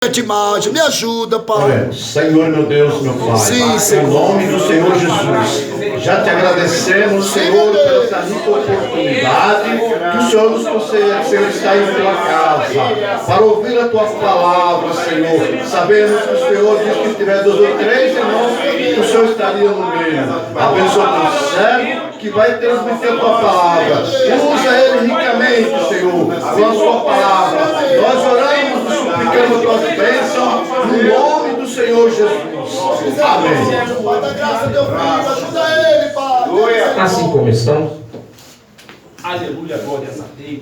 Imagem, me ajuda, Pai. Senhor, meu Deus, meu Pai. Sim, Senhor. Em nome do Senhor Jesus, já te agradecemos, Senhor, pela essa rica oportunidade que o Senhor nos concede, Senhor, está em tua casa, para ouvir a tua palavra, Senhor. Sabemos que o Senhor diz que se tiver 2 ou 3 irmãos, o Senhor estaria no meio. Abençoa o servo que vai transmitir a tua palavra. Usa ele ricamente, Senhor, com a sua palavra. Nós oramos, suplicamos a tua bênção, no nome do Senhor Jesus. Amém. Pai da graça, teu filho, ajuda ele, Pai. Assim como estão, Aleluia, glórias a Deus.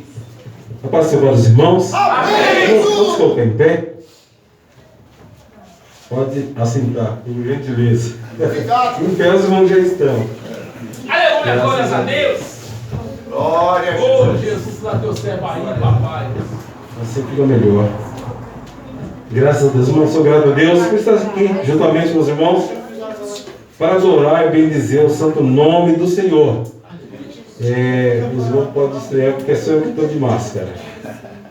a paz do Senhor, os irmãos. Amém. Vamos colocar em pé. Pode assentar, por gentileza. Obrigado. Em pé os irmãos já estão. Aleluia, glórias a Deus. Glória a Oh, Jesus, lá teu servo aí, papai. Assim fica melhor. Graças a Deus, irmão, sou grato a Deus por estar aqui juntamente com os irmãos para adorar e bendizer o santo nome do Senhor. Os irmãos podem estranhar porque sou eu que estou de máscara,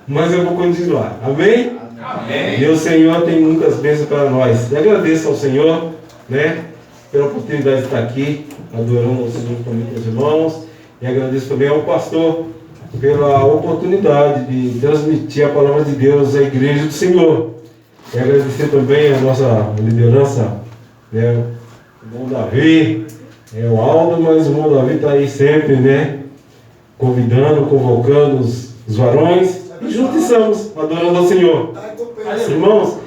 mas eu vou continuar. Amém? Amém. E o Senhor tem muitas bênçãos para nós. E agradeço ao Senhor, pela oportunidade de estar aqui adorando ao Senhor juntamente com os irmãos. E agradeço também ao pastor pela oportunidade de transmitir a palavra de Deus à igreja do Senhor. E agradecer também a nossa liderança, o irmão Davi, o Aldo, mas o irmão Davi está aí sempre, convidando, convocando os varões, e juntos estamos adorando ao Senhor. Irmãos,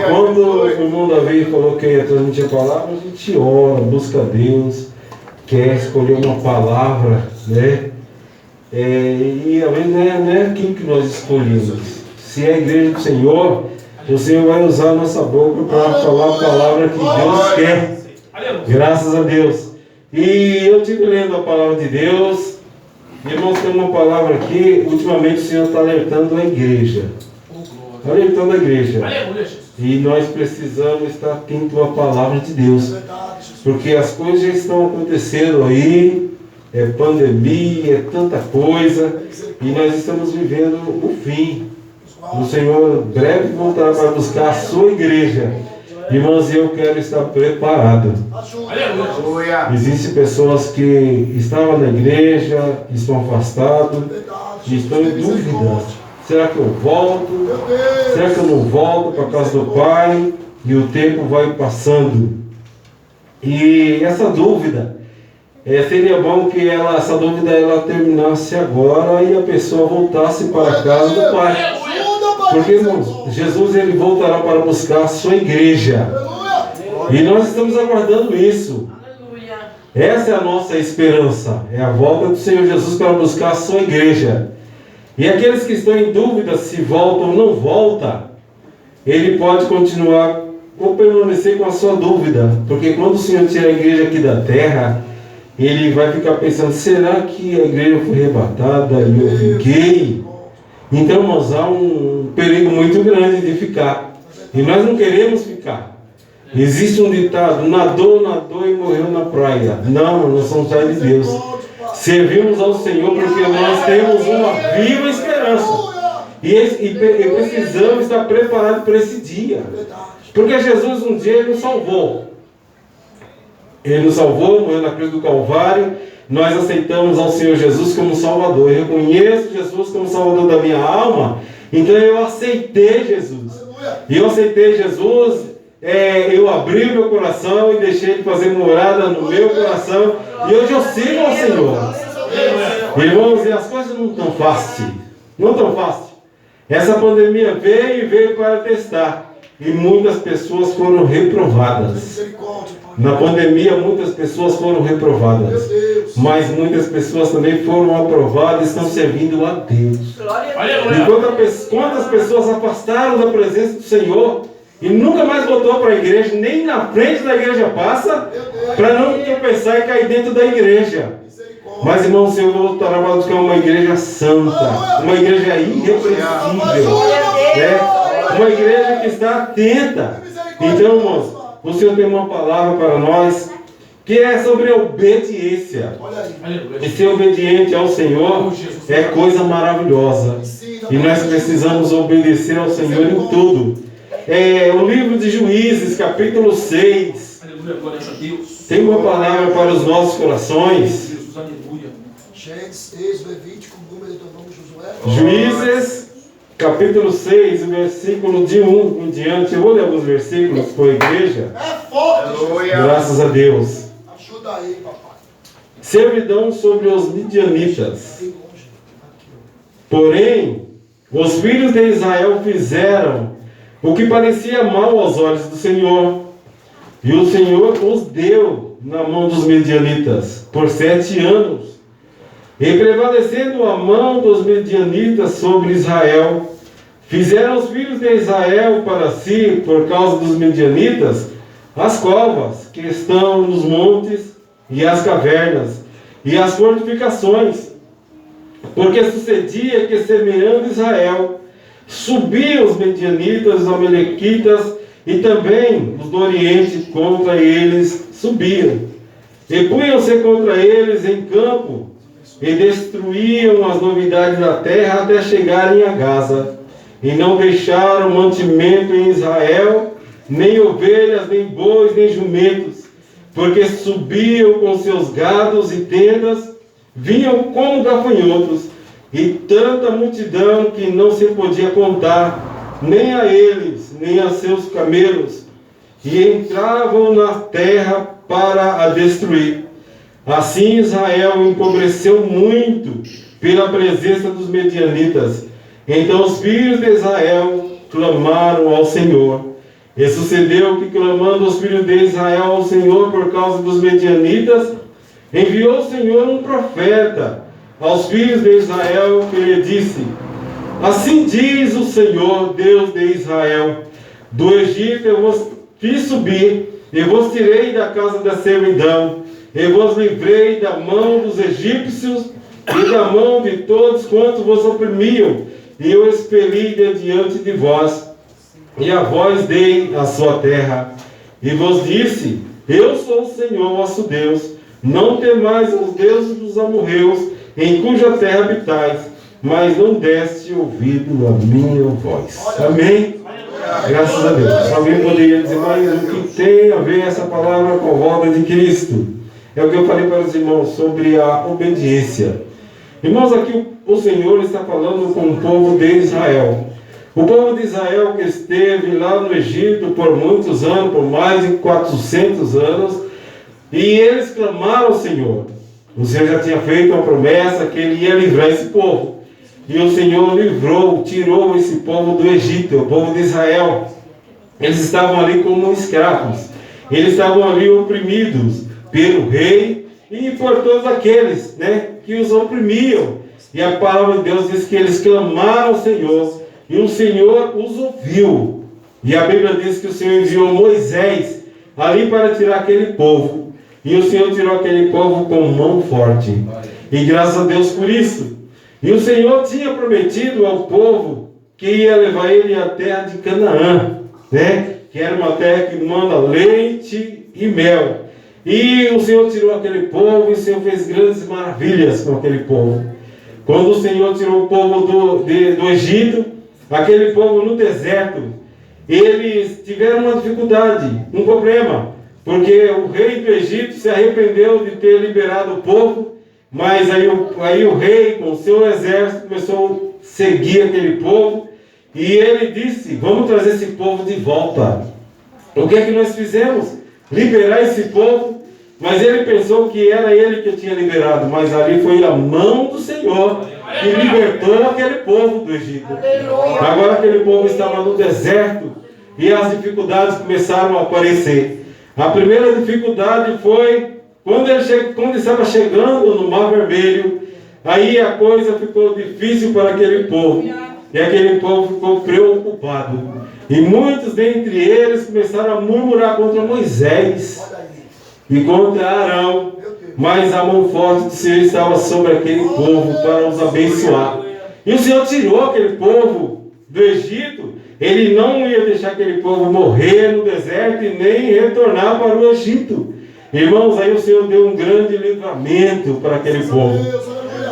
quando o irmão Davi falou que ia transmitir a palavra, a gente ora, busca a Deus, quer escolher uma palavra, e às vezes não é aquilo que nós escolhemos. Se é a igreja do Senhor, o Senhor vai usar a nossa boca para falar a palavra que Deus quer. Graças a Deus. E eu estive lendo a palavra de Deus. Irmãos, tem uma palavra aqui. Ultimamente o Senhor está alertando a igreja. Alertando a igreja. E nós precisamos estar atentos à palavra de Deus. Porque as coisas já estão acontecendo aí. É pandemia, é tanta coisa. E nós estamos vivendo o fim. O Senhor breve voltará para buscar a sua igreja. Irmãos, eu quero estar preparado. Existem pessoas que estavam na igreja, estão afastados, e estão em dúvida. Será que eu volto? Será que eu não volto para a casa do Pai? E o tempo vai passando. E essa dúvida, seria bom que essa dúvida ela terminasse agora e a pessoa voltasse para a casa do Pai. Porque, irmãos, Jesus ele voltará para buscar a sua igreja. E nós estamos aguardando isso. Essa é a nossa esperança. É a volta do Senhor Jesus para buscar a sua igreja. E aqueles que estão em dúvida se volta ou não volta, ele pode continuar ou permanecer com a sua dúvida. Porque quando o Senhor tira a igreja aqui da terra, ele vai ficar pensando, será que a igreja foi arrebatada e eu fiquei? Então, irmãos, há um perigo muito grande de ficar. E nós não queremos ficar. Existe um ditado, nadou e morreu na praia. Não, nós somos filhos de Deus. Servimos ao Senhor porque nós temos uma viva esperança. E precisamos estar preparados para esse dia. Porque Jesus um dia ele nos salvou. Ele nos salvou, morreu na cruz do Calvário. Nós aceitamos ao Senhor Jesus como Salvador. Eu reconheço Jesus como Salvador da minha alma. Então eu aceitei Jesus. E eu aceitei Jesus, eu abri o meu coração e deixei Ele fazer morada no meu coração. E hoje eu sigo ao Senhor. Irmãos, e as coisas não estão fáceis. Não estão fáceis. Essa pandemia veio para testar. E muitas pessoas foram reprovadas. Na pandemia muitas pessoas foram reprovadas. Mas muitas pessoas também foram aprovadas e estão servindo a Deus. E quantas pessoas afastaram da presença do Senhor e nunca mais voltou para a igreja, nem na frente da igreja passa, para não tropeçar e cair dentro da igreja. Mas, irmão, o Senhor voltará para buscar uma igreja santa, uma igreja irrepreensível, uma igreja que está atenta. Então, irmãos, o Senhor tem uma palavra para nós que é sobre obediência. E ser obediente ao Senhor é coisa maravilhosa. E nós precisamos obedecer ao Senhor em tudo. o livro de Juízes, capítulo 6. Aleluia, glória a Deus. Tem uma palavra para os nossos corações. Jesus, aleluia. Gênesis, Êxodo, Levítico, Número, Deuteronômio, Josué. Juízes, capítulo 6, o versículo de 1 em diante. Eu vou ler alguns versículos para a igreja. É forte, Aleluia. Graças a Deus. ajuda aí, papai. Servidão sobre os midianitas. Bem longe. Aqui, Porém, os filhos de Israel fizeram o que parecia mal aos olhos do Senhor. E o Senhor os deu na mão dos midianitas por 7 anos. E prevalecendo a mão dos midianitas sobre Israel, fizeram os filhos de Israel para si, por causa dos midianitas, as covas que estão nos montes, e as cavernas, e as fortificações. Porque sucedia que, semeando Israel, subiam os medianitas, os amalequitas, e também os do Oriente contra eles subiam. E punham-se contra eles em campo, e destruíam as novidades da terra até chegarem a Gaza. E não deixaram mantimento em Israel, nem ovelhas, nem bois, nem jumentos, porque subiam com seus gados e tendas, vinham como gafanhotos, e tanta multidão que não se podia contar, nem a eles, nem a seus camelos, e entravam na terra para a destruir. Assim Israel empobreceu muito pela presença dos medianitas. Então os filhos de Israel clamaram ao Senhor. E sucedeu que, clamando os filhos de Israel ao Senhor por causa dos medianitas, enviou o Senhor um profeta aos filhos de Israel, que lhe disse: assim diz o Senhor, Deus de Israel: do Egito eu vos fiz subir, e vos tirei da casa da servidão, e vos livrei da mão dos egípcios e da mão de todos quantos vos oprimiam, e eu expeli de diante de vós, e a vós dei a sua terra. E vos disse: eu sou o Senhor vosso Deus. Não temais os deuses dos amorreus, em cuja terra habitais, mas não deste ouvido a minha voz. Amém? Graças a Deus. Alguém poderia dizer, mas o que tem a ver essa palavra com a volta de Cristo? É o que eu falei para os irmãos sobre a obediência. Irmãos, aqui o Senhor está falando com o povo de Israel. O povo de Israel que esteve lá no Egito por muitos anos, por mais de 400 anos, e eles clamaram ao Senhor. O Senhor já tinha feito uma promessa que Ele ia livrar esse povo. E o Senhor livrou, tirou esse povo do Egito, o povo de Israel. Eles estavam ali como escravos. Eles estavam ali oprimidos pelo rei e por todos aqueles, que os oprimiam. E a palavra de Deus diz que eles clamaram ao Senhor. E o Senhor os ouviu. E a Bíblia diz que o Senhor enviou Moisés ali para tirar aquele povo. E o Senhor tirou aquele povo com mão forte. E graças a Deus por isso. E o Senhor tinha prometido ao povo que ia levar ele à terra de Canaã, que era uma terra que manda leite e mel. E o Senhor tirou aquele povo e o Senhor fez grandes maravilhas com aquele povo. Quando o Senhor tirou o povo do Egito, aquele povo no deserto, eles tiveram uma dificuldade, um problema, porque o rei do Egito se arrependeu de ter liberado o povo, mas aí o rei com o seu exército começou a seguir aquele povo, e ele disse: vamos trazer esse povo de volta. O que é que nós fizemos? Liberar esse povo. Mas ele pensou que era ele que tinha liberado, mas ali foi a mão do Senhor que libertou aquele povo do Egito. Agora aquele povo estava no deserto e as dificuldades começaram a aparecer. A primeira dificuldade foi quando ele estava chegando no Mar Vermelho. Aí a coisa ficou difícil para aquele povo, e aquele povo ficou preocupado. E muitos dentre eles começaram a murmurar contra Moisés e contra Arão, mas a mão forte do Senhor estava sobre aquele povo para os abençoar. E o Senhor tirou aquele povo do Egito. Ele não ia deixar aquele povo morrer no deserto e nem retornar para o Egito. Irmãos, aí o Senhor deu um grande livramento para aquele povo.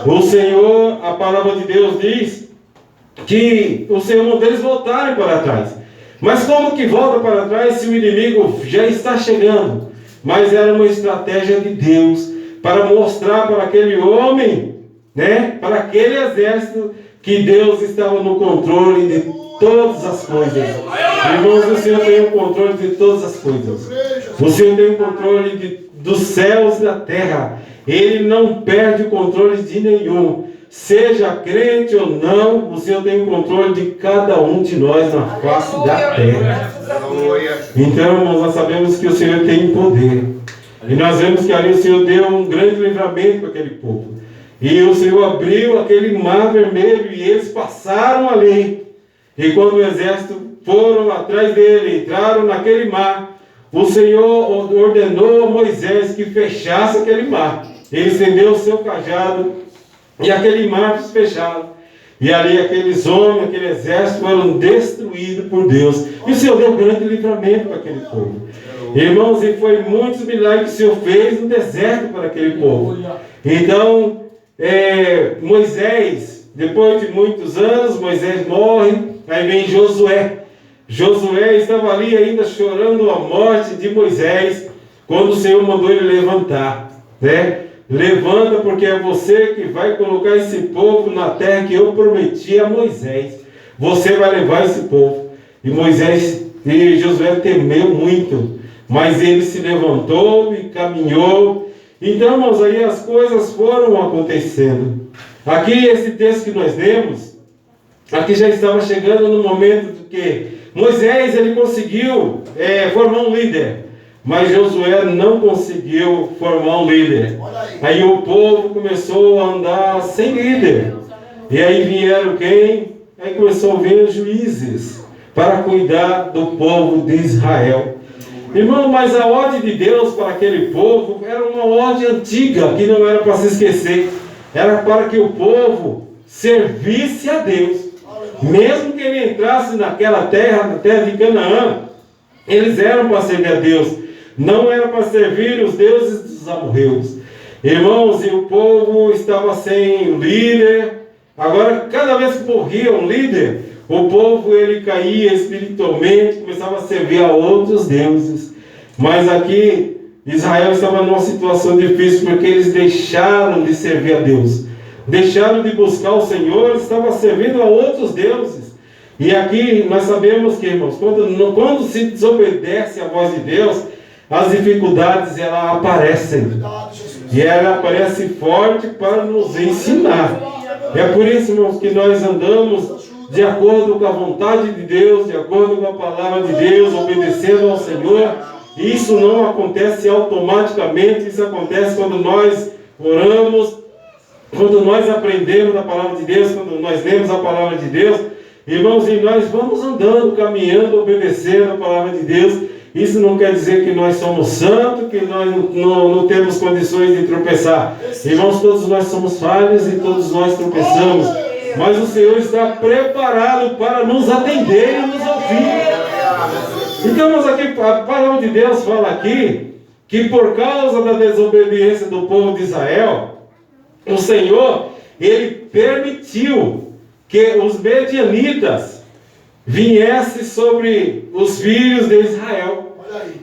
O Senhor, a palavra de Deus diz que o Senhor mandou eles voltarem para trás. Mas como que volta para trás se o inimigo já está chegando? Mas era uma estratégia de Deus para mostrar para aquele homem, né, para aquele exército, que Deus estava no controle de todas as coisas. Irmãos, o Senhor tem o controle de todas as coisas. O Senhor tem o controle dos céus e da terra. Ele não perde o controle de nenhum. Seja crente ou não, o Senhor tem o controle de cada um de nós na face da terra. Então, irmãos, nós sabemos que o Senhor tem poder. E nós vemos que ali o Senhor deu um grande livramento para aquele povo. E o Senhor abriu aquele mar vermelho e eles passaram ali. E quando o exército foram atrás dele, entraram naquele mar, o Senhor ordenou a Moisés que fechasse aquele mar. Ele estendeu o seu cajado e aquele mar se fechava. E ali aqueles homens, aquele exército foram destruídos por Deus. E o Senhor deu um grande livramento para aquele povo. Irmãos, e foi muitos milagres que o Senhor fez no deserto para aquele povo. Então, Moisés, depois de muitos anos, Moisés morre, aí vem Josué. Josué estava ali ainda chorando a morte de Moisés, quando o Senhor mandou ele levantar, né? Levanta, porque é você que vai colocar esse povo na terra que eu prometi a Moisés. Você vai levar esse povo. E Josué temeu muito, mas ele se levantou e caminhou. Então, irmãos, aí as coisas foram acontecendo. Aqui, esse texto que nós lemos, aqui já estava chegando no momento do que Moisés, ele conseguiu formar um líder, mas Josué não conseguiu formar um líder. Aí o povo começou a andar sem líder. E aí vieram quem? Aí começou a vir os juízes para cuidar do povo de Israel. Irmão, mas a ordem de Deus para aquele povo era uma ordem antiga, que não era para se esquecer. Era para que o povo servisse a Deus. Mesmo que ele entrasse naquela terra, na terra de Canaã, eles eram para servir a Deus. Não era para servir os deuses dos amorreus. Irmãos, e o povo estava sem líder. Agora, cada vez que morria um líder, o povo ele caía espiritualmente, começava a servir a outros deuses. Mas aqui, Israel estava numa situação difícil, porque eles deixaram de servir a Deus. Deixaram de buscar o Senhor, estavam servindo a outros deuses. E aqui nós sabemos que, irmãos, quando se desobedece à voz de Deus, as dificuldades elas aparecem. E ela aparece forte para nos ensinar. É por isso, irmãos, que nós andamos de acordo com a vontade de Deus, de acordo com a palavra de Deus, obedecendo ao Senhor. Isso não acontece automaticamente, isso acontece quando nós oramos, quando nós aprendemos a palavra de Deus, quando nós lemos a palavra de Deus. Irmãos, e nós vamos andando, caminhando, obedecendo a palavra de Deus. Isso não quer dizer que nós somos santos, que nós não temos condições de tropeçar. Irmãos, todos nós somos falhos e todos nós tropeçamos. Mas o Senhor está preparado para nos atender e nos ouvir. Então, mas aqui, a palavra de Deus fala aqui que por causa da desobediência do povo de Israel, o Senhor, ele permitiu que os medianitas viessem sobre os filhos de Israel.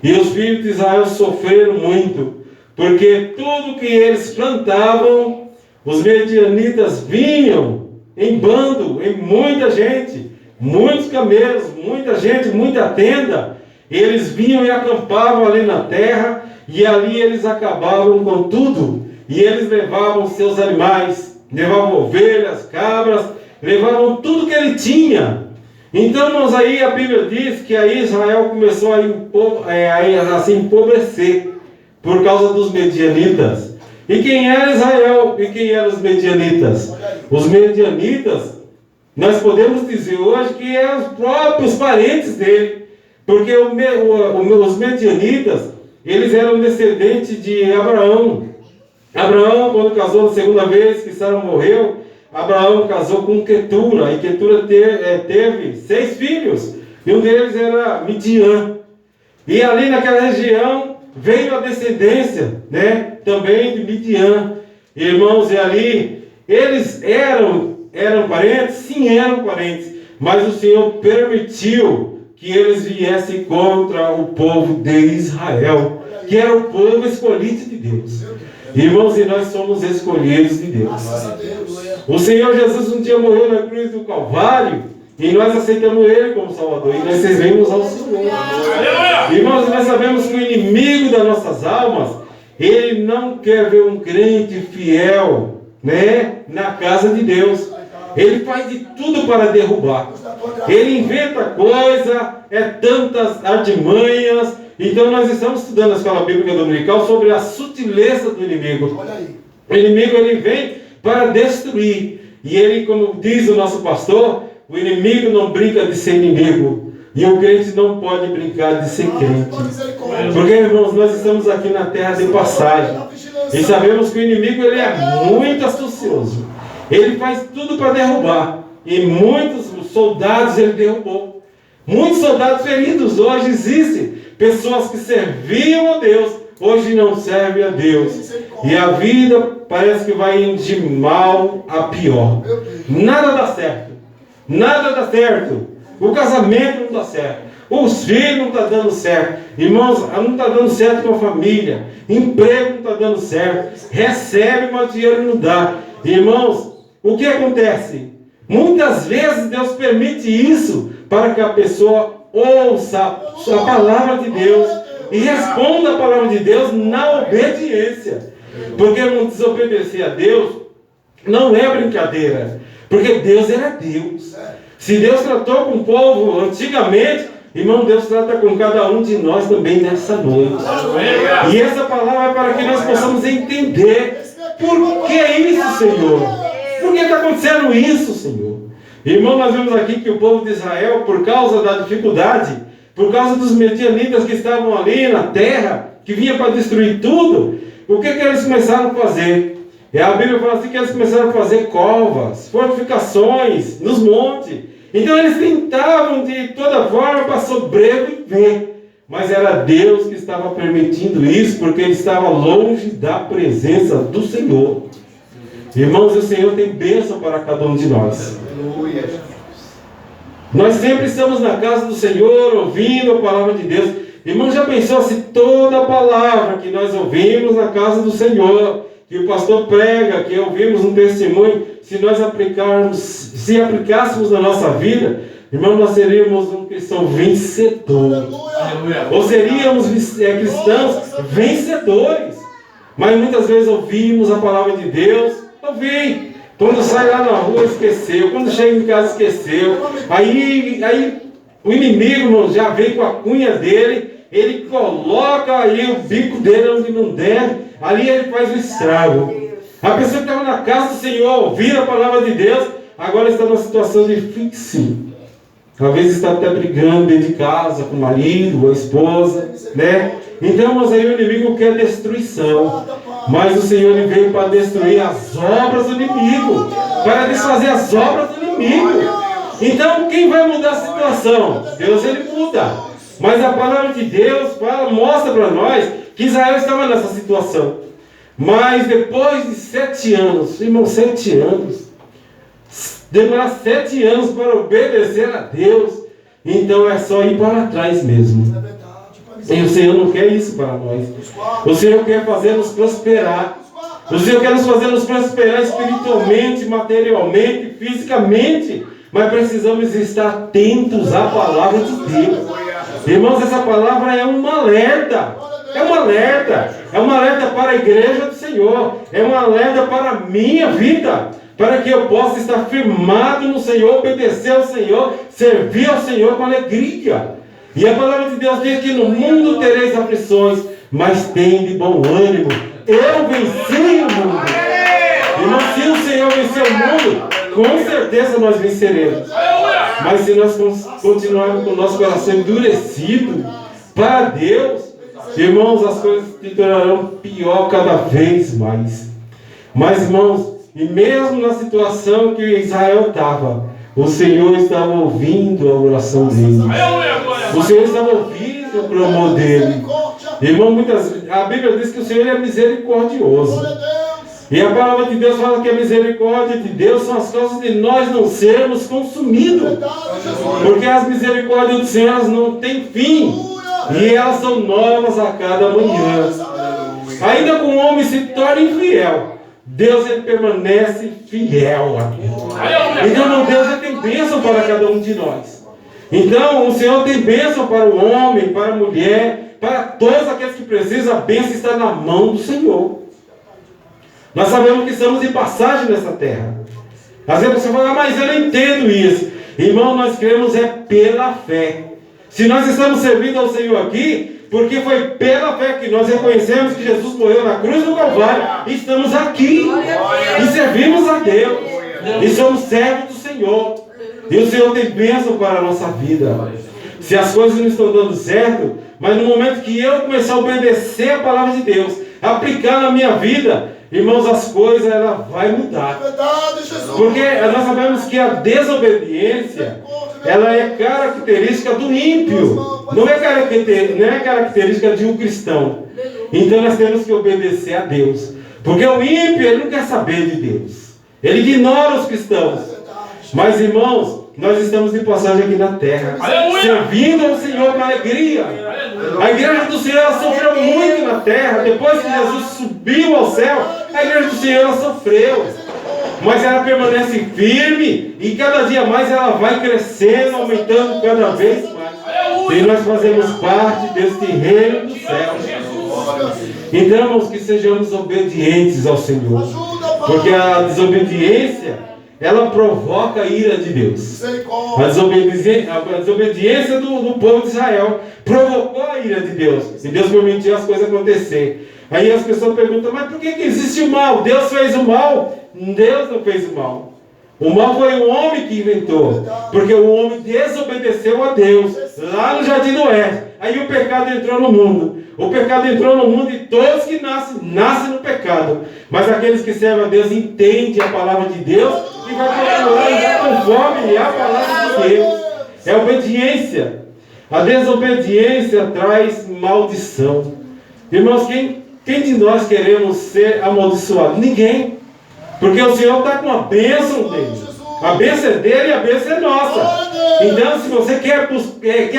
E os filhos de Israel sofreram muito, porque tudo que eles plantavam, os medianitas vinham em bando, em muita gente, muitos camelos, muita gente, muita tenda. Eles vinham e acampavam ali na terra, e ali eles acabavam com tudo. E eles levavam seus animais, levavam ovelhas, cabras, levavam tudo que ele tinha. Então, irmãos, aí a Bíblia diz que aí Israel começou a se empobrecer por causa dos medianitas. E quem era Israel? E quem eram os medianitas? Os medianitas, nós podemos dizer hoje que eram os próprios parentes dele. Porque os medianitas, eles eram descendentes de Abraão. Abraão, quando casou a segunda vez que Sara morreu, Abraão casou com Quetura, e Quetura teve 6 filhos, e um deles era Midian. E ali naquela região veio a descendência, né, também de Midian. Irmãos, e ali eles eram parentes? Sim, eram parentes, mas o Senhor permitiu que eles viessem contra o povo de Israel, que era o povo escolhido de Deus. Irmãos, e nós somos escolhidos de Deus. O Senhor Jesus um dia morreu na cruz do Calvário, e nós aceitamos Ele como Salvador, e nós servimos ao Senhor. Irmãos, nós sabemos que o inimigo das nossas almas, ele não quer ver um crente fiel, né, na casa de Deus. Ele faz de tudo para derrubar. Ele inventa coisa, tantas artimanhas. Então nós estamos estudando na Escola Bíblica Dominical sobre a sutileza do inimigo. O inimigo, ele vem para destruir. E ele, como diz o nosso pastor, o inimigo não brinca de ser inimigo. E o crente não pode brincar de ser crente. Porque, irmãos, nós estamos aqui na terra de passagem. E sabemos que o inimigo, ele é muito astucioso. Ele faz tudo para derrubar. E muitos soldados ele derrubou. Muitos soldados feridos hoje existem. Pessoas que serviam a Deus, hoje não servem a Deus. E a vida parece que vai indo de mal a pior. Nada dá certo. Nada dá certo. O casamento não dá certo. Os filhos não estão dando certo. Irmãos, não está dando certo com a família. Emprego não está dando certo. Recebe, mas o dinheiro não dá. Irmãos, o que acontece? Muitas vezes Deus permite isso para que a pessoa ouça a palavra de Deus e responda a palavra de Deus na obediência. Porque não desobedecer a Deus não é brincadeira. Porque Deus era Deus. Se Deus tratou com o povo antigamente, irmão, Deus trata com cada um de nós também nessa noite. E essa palavra é para que nós possamos entender por que isso, Senhor. Por que está acontecendo isso, Senhor? Irmão, nós vemos aqui que o povo de Israel, por causa da dificuldade, por causa dos medianitas que estavam ali na terra, que vinha para destruir tudo, o que eles começaram a fazer? E a Bíblia fala assim que eles começaram a fazer covas, fortificações nos montes. Então eles tentavam de toda forma para sobreviver. Mas era Deus que estava permitindo isso, porque ele estava longe da presença do Senhor. Irmãos, o Senhor tem bênção para cada um de nós. Nós sempre estamos na casa do Senhor, ouvindo a palavra de Deus. Irmão, já pensou se toda a palavra que nós ouvimos na casa do Senhor, que o pastor prega, que ouvimos um testemunho, se nós aplicássemos na nossa vida, irmão, nós seríamos um cristão vencedor. Ou seríamos cristãos vencedores. Mas muitas vezes ouvimos a palavra de Deus, ouvi. Quando sai lá na rua, esqueceu. Quando chega em casa, esqueceu. Aí o inimigo, irmão, já vem com a cunha dele. Ele coloca aí o bico dele onde não deve. Ali ele faz o estrago. A pessoa que estava na casa do Senhor, ouvindo a palavra de Deus, agora está numa situação difícil. Talvez está até brigando dentro de casa com o marido, ou a esposa, né? Então, mas aí o inimigo quer destruição. Mas o Senhor ele veio para destruir as obras do inimigo, para desfazer as obras do inimigo. Então, quem vai mudar a situação? Deus, ele muda. Mas a palavra de Deus mostra para nós que Israel estava nessa situação. Mas depois de 7 anos, irmão, 7 anos, demorar 7 anos para obedecer a Deus, então é só ir para trás mesmo. E o Senhor não quer isso para nós. O Senhor quer fazer-nos prosperar. O Senhor quer nos fazer nos prosperar espiritualmente, materialmente, fisicamente. Mas precisamos estar atentos à palavra de Deus. Irmãos, essa palavra é um alerta. É um alerta. É um alerta para a igreja do Senhor. É um alerta para a minha vida. Para que eu possa estar firmado no Senhor, obedecer ao Senhor, servir ao Senhor com alegria. E a palavra de Deus diz que no mundo tereis aflições, mas tende bom ânimo. Eu venci o mundo. Irmão, se o Senhor venceu o mundo, com certeza nós venceremos. Mas se nós continuarmos com o nosso coração endurecido para Deus, irmãos, as coisas se tornarão pior cada vez mais. Mas, irmãos, e mesmo na situação que Israel estava, o Senhor estava ouvindo a oração dele. O Senhor estava ouvindo o clamor dele. Irmão, a Bíblia diz que o Senhor é misericordioso. E a palavra de Deus fala que a misericórdia de Deus são as causas de nós não sermos consumidos. Porque as misericórdias do Senhor elas não têm fim. E elas são novas a cada manhã. Ainda que o homem se torne infiel, Deus ele permanece fiel a Deus. Então, meu Deus ele tem bênção para cada um de nós. Então, o Senhor tem bênção para o homem, para a mulher, para todos aqueles que precisam. A bênção está na mão do Senhor. Nós sabemos que estamos de passagem nessa terra. Às vezes você fala, mas eu não entendo isso. Irmão, nós cremos é pela fé. Se nós estamos servindo ao Senhor aqui, porque foi pela fé que nós reconhecemos que Jesus morreu na cruz do Calvário, e estamos aqui, e servimos a Deus, e somos servos do Senhor, e o Senhor tem bênção para a nossa vida. Se as coisas não estão dando certo, mas no momento que eu começar a obedecer a palavra de Deus, aplicar na minha vida, irmãos, as coisas ela vai mudar. Porque nós sabemos que a desobediência ela é característica do ímpio, não é característica de um cristão. Então nós temos que obedecer a Deus, porque o ímpio ele não quer saber de Deus, ele ignora os cristãos. Mas irmãos, nós estamos de passagem aqui na terra, servindo ao Senhor com alegria. A igreja do Senhor ela sofreu muito na terra. Depois que Jesus subiu ao céu, a igreja do Senhor ela sofreu, mas ela permanece firme, e cada dia mais ela vai crescendo, aumentando cada vez mais. E nós fazemos parte deste reino do céu. Então, irmãos, que sejamos obedientes ao Senhor, porque a desobediência ela provoca a ira de Deus. A desobediência do povo de Israel provocou a ira de Deus, e Deus permitiu as coisas acontecer. Aí as pessoas perguntam, mas por que existe o mal? Deus fez o mal? Deus não fez o mal. O mal foi o homem que inventou, porque o homem desobedeceu a Deus lá no Jardim do Éden. Aí o pecado entrou no mundo. O pecado entrou no mundo, e todos que nascem no pecado. Mas aqueles que servem a Deus entendem a palavra de Deus e vai procurar conforme a palavra de Deus. É obediência. A desobediência traz maldição. Irmãos, quem de nós queremos ser amaldiçoado? Ninguém. Porque o Senhor está com a bênção dele. A bênção é dele e a bênção é nossa. Então, se você quer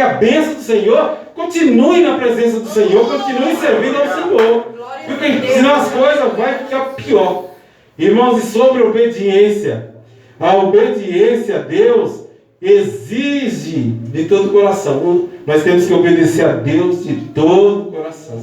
a bênção do Senhor, continue na presença do Senhor, continue servindo ao Senhor. Porque senão as coisas vão ficar pior. Irmãos, e sobre a obediência a Deus exige de todo o coração. Nós temos que obedecer a Deus de todo o coração.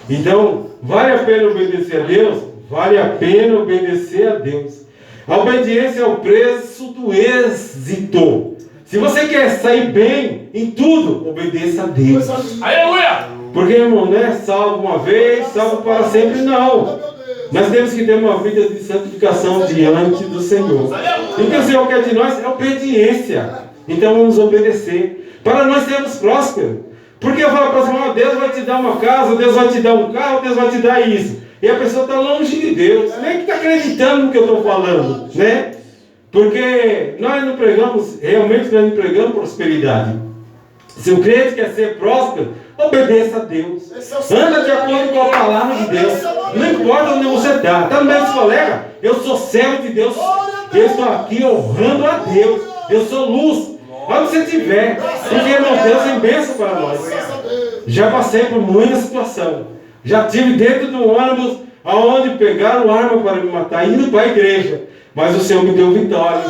Então, vale a pena obedecer a Deus? Vale a pena obedecer a Deus. A obediência é o preço do êxito. Se você quer sair bem em tudo, obedeça a Deus. Aleluia! Porque, irmão, não é salvo uma vez, salvo para sempre, não. Nós temos que ter uma vida de santificação diante do Senhor. E o que o Senhor quer de nós é obediência. Então vamos obedecer, para nós sermos prósperos. Porque eu falo para você, oh, Deus vai te dar uma casa, Deus vai te dar um carro, Deus vai te dar isso. E a pessoa está longe de Deus, nem que está acreditando no que eu estou falando, né? Porque nós não pregamos, realmente nós não pregamos prosperidade. Se o crente quer ser próspero, obedeça a Deus. Anda de acordo com a palavra de Deus. Não importa onde você está. Está no meio dos colegas, eu sou servo de Deus. Eu estou aqui honrando a Deus. Eu sou luz. Onde você estiver. Porque, irmão, Deus tem bênção para nós. Já passei por muita situação. Já estive dentro do ônibus aonde pegaram arma para me matar, indo para a igreja. Mas o Senhor me deu vitória.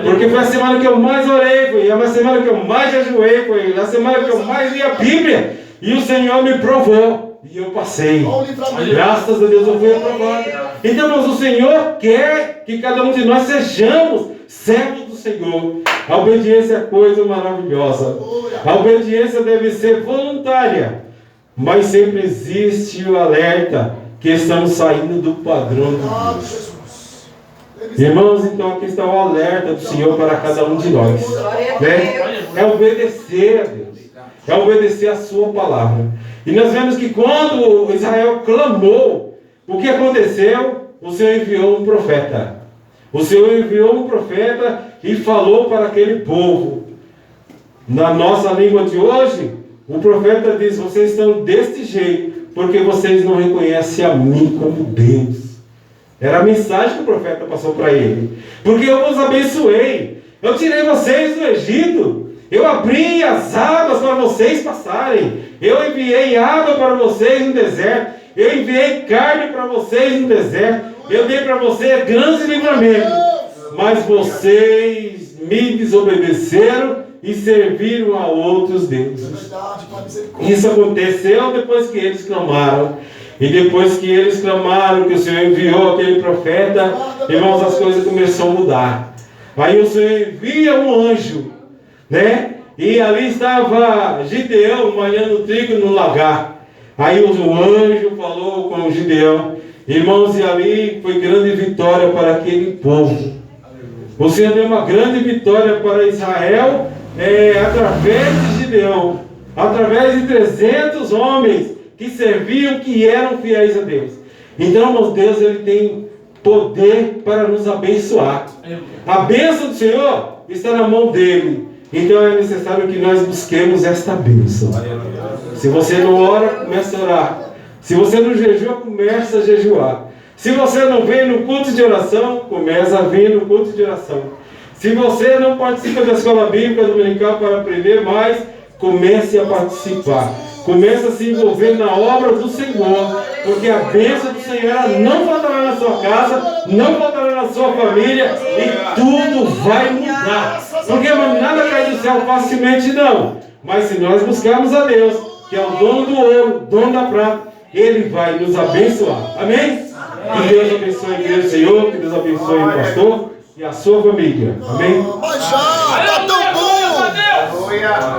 Porque foi a semana que eu mais orei, foi a semana que eu mais jejuei, foi a semana que eu mais li a Bíblia. E o Senhor me provou. E eu passei. Graças a Deus eu fui aprovado. Então, mas o Senhor quer que cada um de nós sejamos servos do Senhor. A obediência é coisa maravilhosa. A obediência deve ser voluntária. Mas sempre existe o alerta que estamos saindo do padrão de Deus. Irmãos, então aqui está o alerta do Senhor para cada um de nós, né? É obedecer a Deus, é obedecer a sua palavra. E nós vemos que quando Israel clamou, o que aconteceu? O Senhor enviou um profeta. O Senhor enviou um profeta e falou para aquele povo. Na nossa língua de hoje, o profeta diz: vocês estão deste jeito porque vocês não reconhecem a mim como Deus. Era a mensagem que o profeta passou para ele. Porque eu vos abençoei. Eu tirei vocês do Egito. Eu abri as águas para vocês passarem. Eu enviei água para vocês no deserto. Eu enviei carne para vocês no deserto. Eu dei para vocês grande livramento. Mas vocês me desobedeceram e serviram a outros deuses. Isso aconteceu depois que eles clamaram. E depois que eles clamaram, que o Senhor enviou aquele profeta, irmãos, as coisas começaram a mudar. Aí o Senhor envia um anjo, né? E ali estava Gideão malhando trigo no lagar. Aí o anjo falou com o Gideão. Irmãos, e ali foi grande vitória para aquele povo. O Senhor deu uma grande vitória para Israel, através de Gideão, através de 300 homens que serviam, que eram fiéis a Deus. Então, irmãos, Deus ele tem poder para nos abençoar. A bênção do Senhor está na mão dele. Então é necessário que nós busquemos esta bênção. Se você não ora, comece a orar. Se você não jejua, comece a jejuar. Se você não vem no culto de oração, comece a vir no culto de oração. Se você não participa da escola bíblica dominical para aprender mais, comece a participar. Comece a se envolver na obra do Senhor, porque a bênção do Senhor ela não faltará na sua casa, não faltará na sua família, e tudo vai mudar. Porque nada cai do céu facilmente, não. Mas se nós buscarmos a Deus, que é o dono do ouro, dono da prata, Ele vai nos abençoar. Amém? Que Deus abençoe a igreja do Senhor, que Deus abençoe o pastor e a sua família. Amém? Mas já, tá tão bom!